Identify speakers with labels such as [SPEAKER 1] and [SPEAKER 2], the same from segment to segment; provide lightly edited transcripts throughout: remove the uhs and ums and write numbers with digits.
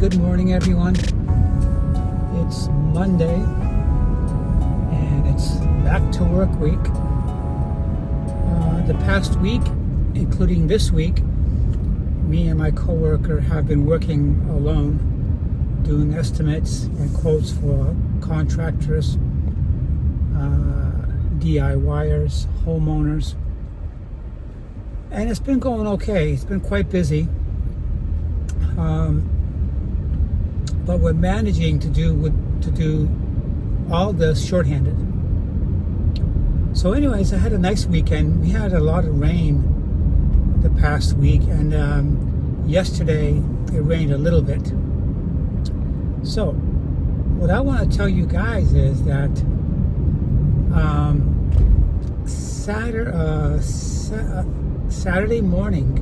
[SPEAKER 1] Good morning, everyone. It's Monday, and it's back to work week. The past week, including this week, me and my coworker have been working alone, doing estimates and quotes for contractors, DIYers, homeowners, and it's been going okay. It's been quite busy. But we're managing to do all this shorthanded. So anyways, I had a nice weekend. We had a lot of rain the past week, and yesterday it rained a little bit. So what I want to tell you guys is that Saturday morning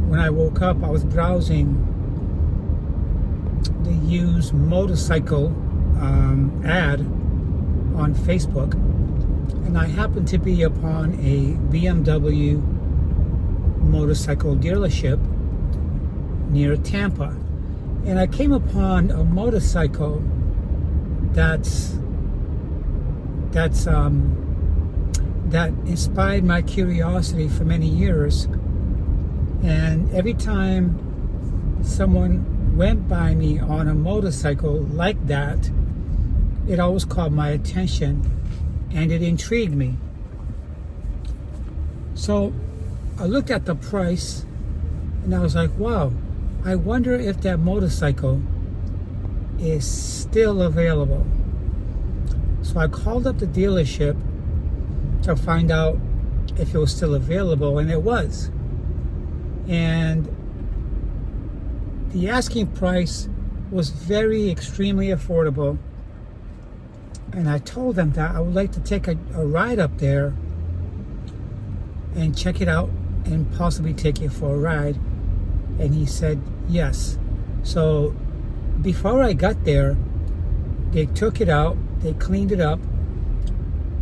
[SPEAKER 1] when I woke up, I was browsing the used motorcycle ad on Facebook, and I happened to be upon a BMW motorcycle dealership near Tampa, and I came upon a motorcycle that inspired my curiosity for many years. And every time someone went by me on a motorcycle like that, it always caught my attention and it intrigued me. So I looked at the price and I was like, wow, I wonder if that motorcycle is still available. So I called up the dealership to find out if it was still available, and it was. And the asking price was extremely affordable. And I told them that I would like to take a ride up there and check it out and possibly take it for a ride. And he said yes. So before I got there, they took it out, they cleaned it up,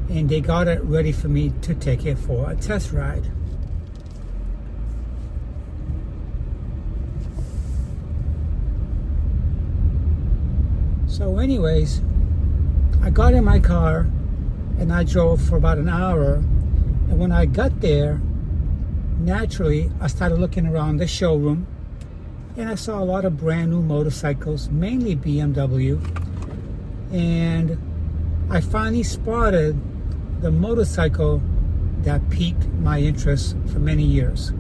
[SPEAKER 1] and they got it ready for me to take it for a test ride. So anyways, I got in my car and I drove for about an hour. And when I got there, naturally, I started looking around the showroom, and I saw a lot of brand new motorcycles, mainly BMW. And I finally spotted the motorcycle that piqued my interest for many years,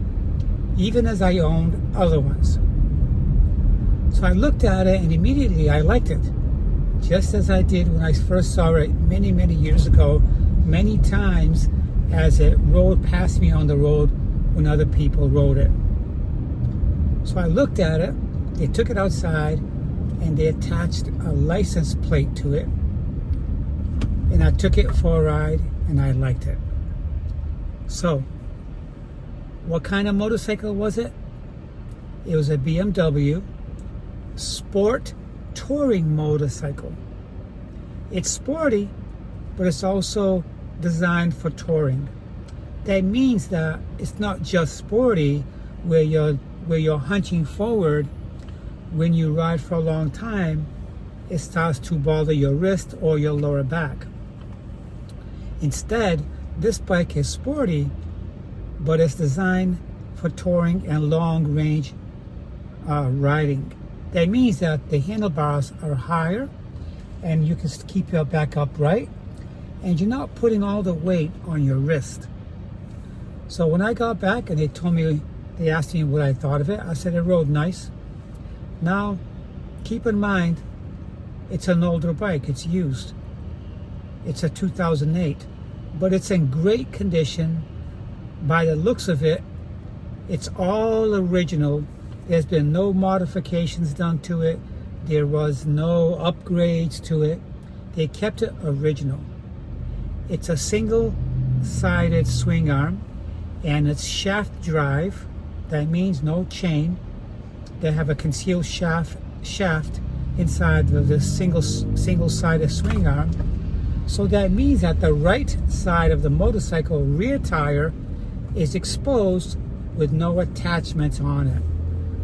[SPEAKER 1] even as I owned other ones. So I looked at it and immediately I liked it, just as I did when I first saw it many, many years ago, many times as it rode past me on the road when other people rode it. So I looked at it, they took it outside, and they attached a license plate to it. And I took it for a ride, and I liked it. So, what kind of motorcycle was it? It was a BMW sport touring motorcycle. It's sporty, but it's also designed for touring. That means that it's not just sporty where you're hunching forward. When you ride for a long time, it starts to bother your wrist or your lower back. Instead, this bike is sporty, but it's designed for touring and long range riding. That means that the handlebars are higher and you can keep your back upright, and you're not putting all the weight on your wrist. So when I got back and they asked me what I thought of it, I said it rode nice. Now, keep in mind, it's an older bike, it's used. It's a 2008, but it's in great condition. By the looks of it, it's all original. There's been no modifications done to it. There was no upgrades to it. They kept it original. It's a single-sided swing arm, and it's shaft drive. That means no chain. They have a concealed shaft inside of the single-sided swing arm. So that means that the right side of the motorcycle rear tire is exposed with no attachments on it,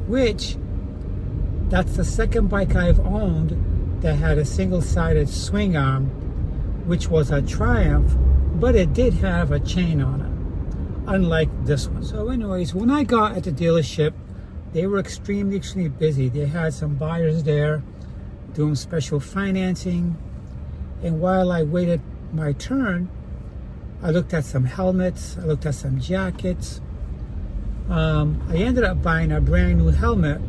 [SPEAKER 1] which That's the second bike I've owned that had a single-sided swing arm, which was a Triumph, but it did have a chain on it, unlike this one. So anyways, when I got at the dealership, they were extremely busy. They had some buyers there doing special financing. And while I waited my turn, I looked at some helmets, I looked at some jackets. I ended up buying a brand new helmet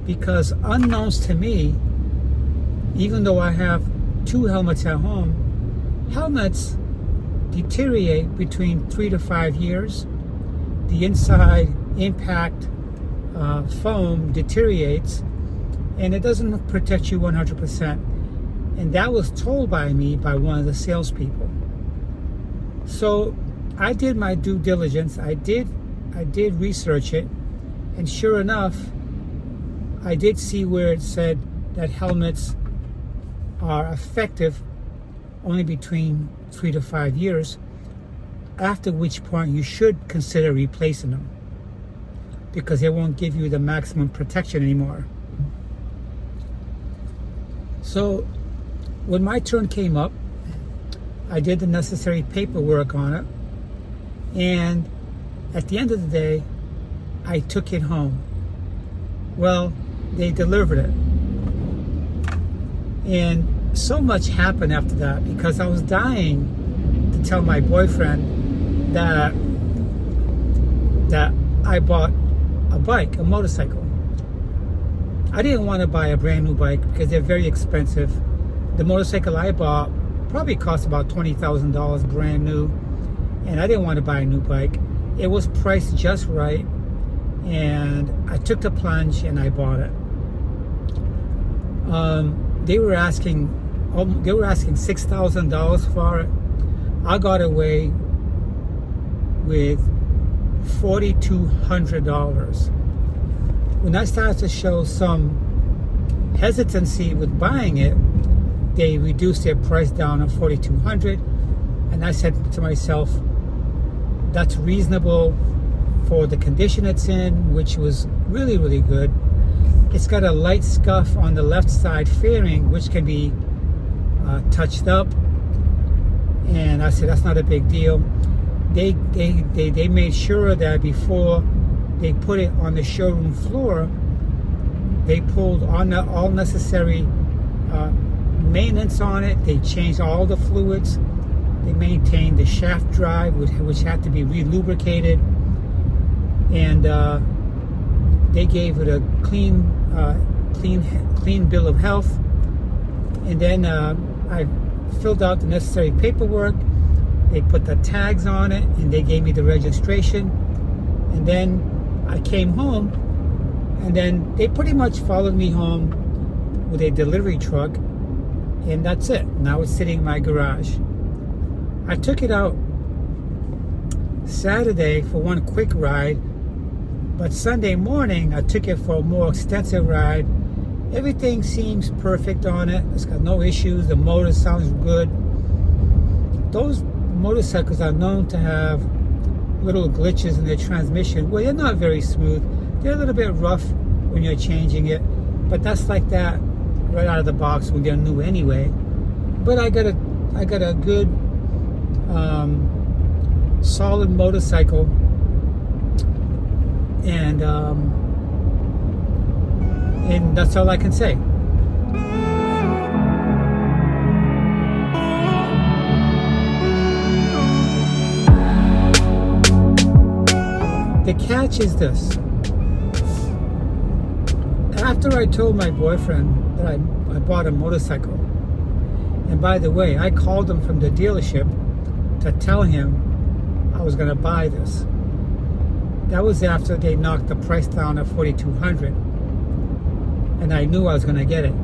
[SPEAKER 1] because, unknowns to me, even though I have 2 helmets at home, helmets deteriorate between 3 to 5 years. The inside impact foam deteriorates, and it doesn't protect you 100%. And that was told by me by one of the salespeople. So I did my due diligence. I did research it, and sure enough, I did see where it said that helmets are effective only between 3 to 5 years, after which point you should consider replacing them because they won't give you the maximum protection anymore. So when my turn came up, I did the necessary paperwork on it, and at the end of the day, I took it home. Well, they delivered it. And so much happened after that because I was dying to tell my boyfriend that I bought a bike, a motorcycle. I didn't want to buy a brand new bike because they're very expensive. The motorcycle I bought probably cost about $20,000 brand new, and I didn't want to buy a new bike. It was priced just right, and I took the plunge and I bought it. They were asking $6,000 for it. I got away with $4,200. When I started to show some hesitancy with buying it, they reduced their price down to $4,200, and I said to myself, that's reasonable for the condition it's in, which was really good. It's got a light scuff on the left side fairing, which can be touched up, and I said that's not a big deal. They made sure that before they put it on the showroom floor, they pulled on all necessary maintenance on it. They changed all the fluids. They maintained the shaft drive, which had to be re-lubricated, and they gave it a clean bill of health. And then I filled out the necessary paperwork. They put the tags on it, and they gave me the registration. And then I came home, and then they pretty much followed me home with a delivery truck, and that's it. Now it's sitting in my garage. I took it out Saturday for one quick ride, but Sunday morning I took it for a more extensive ride. Everything seems perfect on it. It's got no issues. The motor sounds good. Those motorcycles are known to have little glitches in their transmission. Well, they're not very smooth. They're a little bit rough when you're changing it, but that's like that right out of the box when they're new anyway. But I got a good solid motorcycle, and that's all I can say. The catch is this. After I told my boyfriend that I bought a motorcycle, and by the way, I called him from the dealership to tell him I was going to buy this. That was after they knocked the price down to $4,200, and I knew I was going to get it.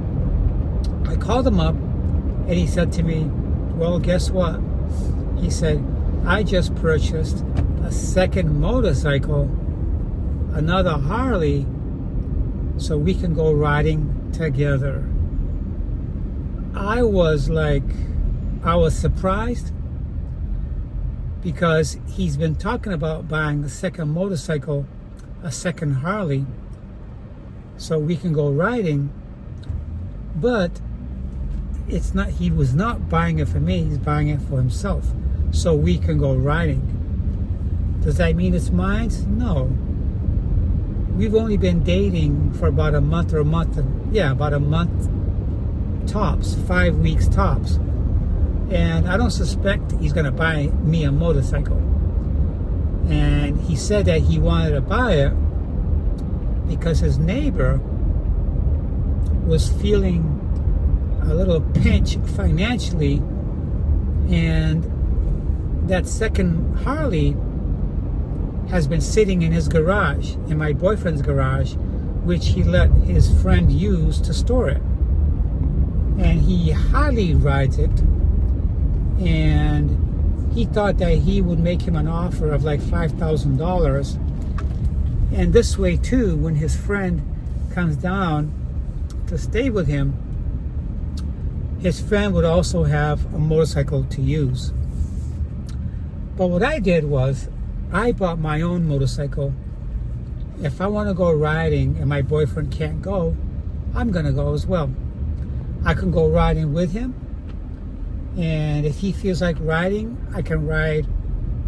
[SPEAKER 1] I called him up, and he said to me, well, guess what? He said, I just purchased a second motorcycle, another Harley, so we can go riding together. I was surprised, because he's been talking about buying a second motorcycle, a second Harley, so we can go riding. But it's not, he was not buying it for me, he's buying it for himself, so we can go riding. Does that mean it's mine? No. We've only been dating for about a month about a month tops, 5 weeks tops. And I don't suspect he's gonna buy me a motorcycle. And he said that he wanted to buy it because his neighbor was feeling a little pinch financially, and that second Harley has been sitting in his garage, in my boyfriend's garage, which he let his friend use to store it. And he hardly rides it, and he thought that he would make him an offer of like $5,000. And this way too, when his friend comes down to stay with him, his friend would also have a motorcycle to use. But what I did was, I bought my own motorcycle. If I want to go riding and my boyfriend can't go, I'm gonna go as well. I can go riding with him, and if he feels like riding, I can ride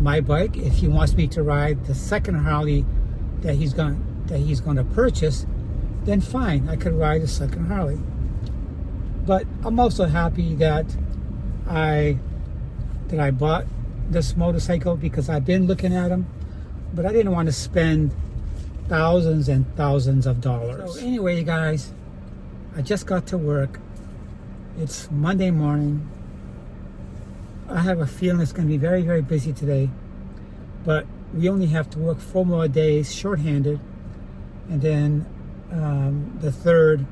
[SPEAKER 1] my bike. If he wants me to ride the second Harley that he's going to purchase, then fine, I could ride the second Harley. But I'm also happy that I bought this motorcycle, because I've been looking at them, but I didn't want to spend thousands and thousands of dollars. So anyway, guys, I just got to work. It's Monday morning. I have a feeling it's going to be very, very busy today, but we only have to work 4 more days shorthanded, and then the third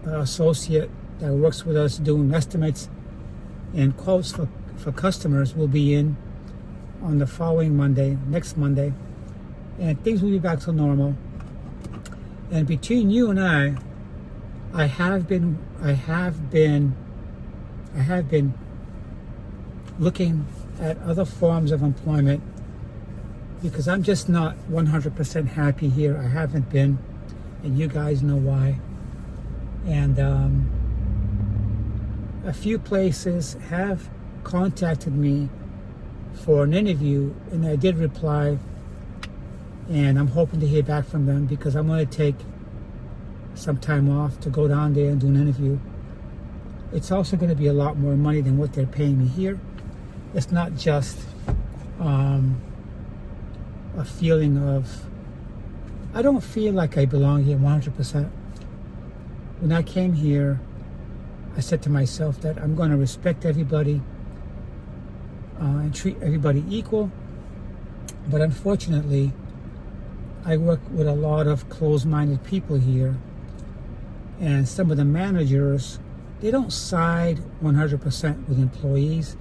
[SPEAKER 1] associate that works with us doing estimates and quotes for customers will be in on the following Monday, next Monday, and things will be back to normal. And between you and I have been looking at other forms of employment, because I'm just not 100% happy here. I haven't been, and you guys know why. And a few places have contacted me for an interview, and I did reply, and I'm hoping to hear back from them, because I'm going to take some time off to go down there and do an interview. It's also going to be a lot more money than what they're paying me here. It's not just a feeling of, I don't feel like I belong here 100%. When I came here, I said to myself that I'm going to respect everybody and treat everybody equal. But unfortunately, I work with a lot of closed-minded people here, and some of the managers, they don't side 100% with employees.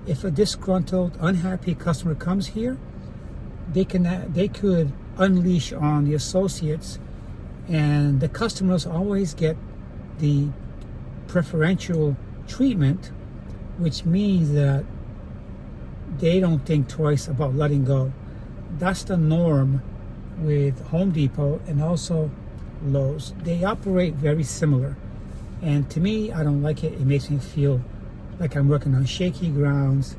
[SPEAKER 1] If a disgruntled, unhappy customer comes here, they could unleash on the associates, and the customers always get the preferential treatment, which means that they don't think twice about letting go. That's the norm with Home Depot and also Lowe's. They operate very similar, and to me, I don't like it. It makes me feel like I'm working on shaky grounds,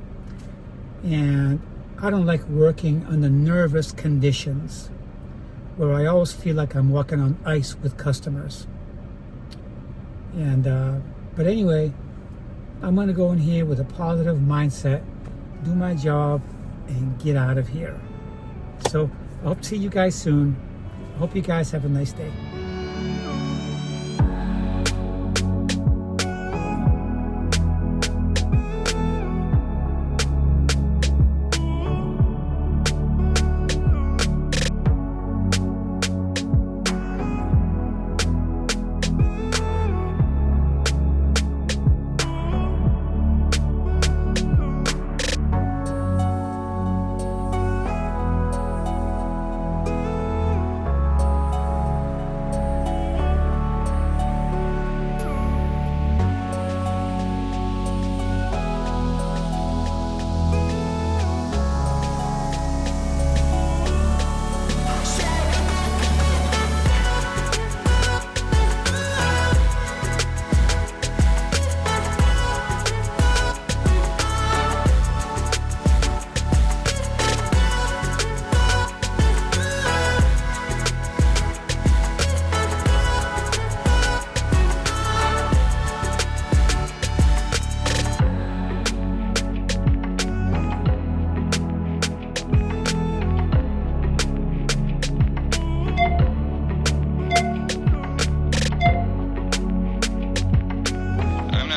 [SPEAKER 1] and I don't like working under nervous conditions where I always feel like I'm walking on ice with customers. And but anyway, I'm gonna go in here with a positive mindset, do my job, and get out of here. So I hope to see you guys soon. I hope you guys have a nice day.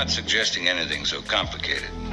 [SPEAKER 2] not suggesting anything so complicated.